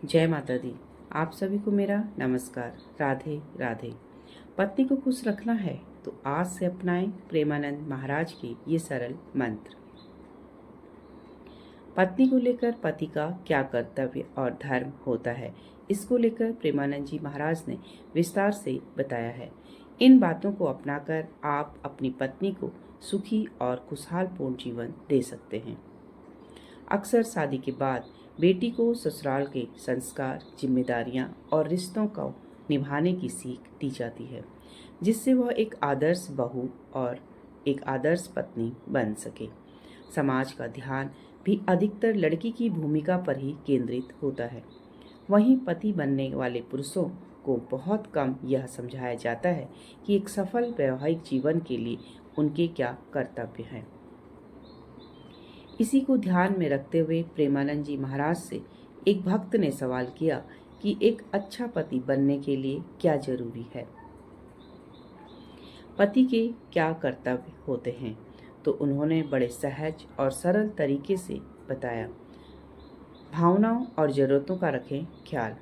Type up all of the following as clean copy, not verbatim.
जय माता दी। आप सभी को मेरा नमस्कार। राधे राधे। पत्नी को खुश रखना है तो आज से अपनाएं प्रेमानंद महाराज के ये सरल मंत्र। पत्नी को लेकर पति का क्या कर्तव्य और धर्म होता है, इसको लेकर प्रेमानंद जी महाराज ने विस्तार से बताया है। इन बातों को अपनाकर आप अपनी पत्नी को सुखी और खुशहाल पूर्ण जीवन दे सकते हैं। अक्सर शादी के बाद बेटी को ससुराल के संस्कार, जिम्मेदारियां और रिश्तों को निभाने की सीख दी जाती है, जिससे वह एक आदर्श बहू और एक आदर्श पत्नी बन सके। समाज का ध्यान भी अधिकतर लड़की की भूमिका पर ही केंद्रित होता है। वहीं पति बनने वाले पुरुषों को बहुत कम यह समझाया जाता है कि एक सफल वैवाहिक जीवन के लिए उनके क्या कर्तव्य हैं। इसी को ध्यान में रखते हुए प्रेमानंद जी महाराज से एक भक्त ने सवाल किया कि एक अच्छा पति बनने के लिए क्या जरूरी है, पति के क्या कर्तव्य होते हैं। तो उन्होंने बड़े सहज और सरल तरीके से बताया, भावनाओं और जरूरतों का रखें ख्याल।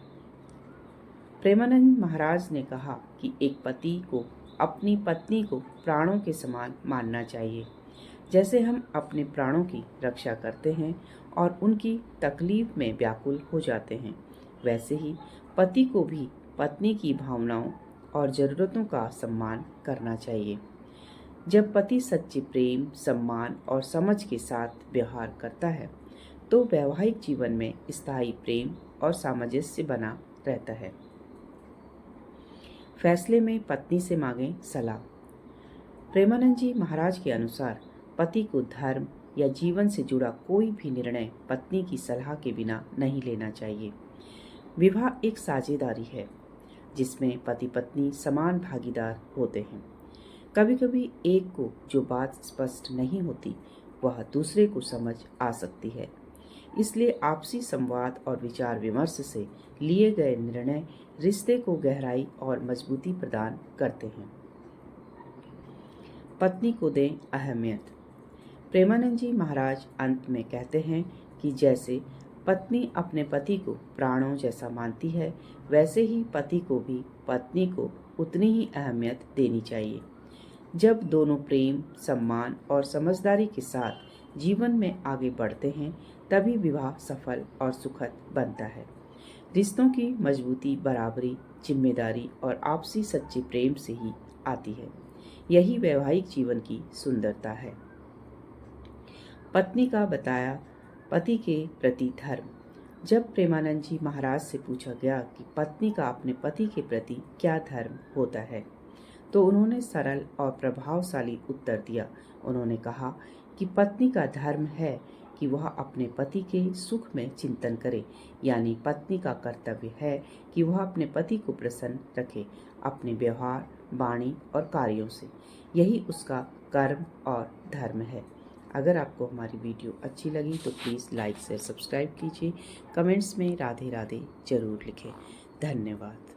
प्रेमानंद महाराज ने कहा कि एक पति को अपनी पत्नी को प्राणों के समान मानना चाहिए। जैसे हम अपने प्राणों की रक्षा करते हैं और उनकी तकलीफ में व्याकुल हो जाते हैं, वैसे ही पति को भी पत्नी की भावनाओं और ज़रूरतों का सम्मान करना चाहिए। जब पति सच्चे प्रेम, सम्मान और समझ के साथ व्यवहार करता है तो वैवाहिक जीवन में स्थायी प्रेम और सामंजस्य बना रहता है। फैसले में पत्नी से मांगें सलाह। प्रेमानंद जी महाराज के अनुसार पति को धर्म या जीवन से जुड़ा कोई भी निर्णय पत्नी की सलाह के बिना नहीं लेना चाहिए। विवाह एक साझेदारी है जिसमें पति पत्नी समान भागीदार होते हैं। कभी कभी एक को जो बात स्पष्ट नहीं होती वह दूसरे को समझ आ सकती है, इसलिए आपसी संवाद और विचार विमर्श से लिए गए निर्णय रिश्ते को गहराई और मजबूती प्रदान करते हैं। पत्नी को दें अहमियत। प्रेमानंद जी महाराज अंत में कहते हैं कि जैसे पत्नी अपने पति को प्राणों जैसा मानती है, वैसे ही पति को भी पत्नी को उतनी ही अहमियत देनी चाहिए। जब दोनों प्रेम, सम्मान और समझदारी के साथ जीवन में आगे बढ़ते हैं, तभी विवाह सफल और सुखद बनता है। रिश्तों की मजबूती बराबरी, जिम्मेदारी और आपसी सच्चे प्रेम से ही आती है। यही वैवाहिक जीवन की सुंदरता है। पत्नी का बताया पति के प्रति धर्म। जब प्रेमानंद जी महाराज से पूछा गया कि पत्नी का अपने पति के प्रति क्या धर्म होता है, तो उन्होंने सरल और प्रभावशाली उत्तर दिया। उन्होंने कहा कि पत्नी का धर्म है कि वह अपने पति के सुख में चिंतन करे, यानी पत्नी का कर्तव्य है कि वह अपने पति को प्रसन्न रखे अपने व्यवहार, वाणी और कार्यों से। यही उसका कर्म और धर्म है। अगर आपको हमारी वीडियो अच्छी लगी तो प्लीज़ लाइक शेयर सब्सक्राइब कीजिए। कमेंट्स में राधे राधे जरूर लिखें। धन्यवाद।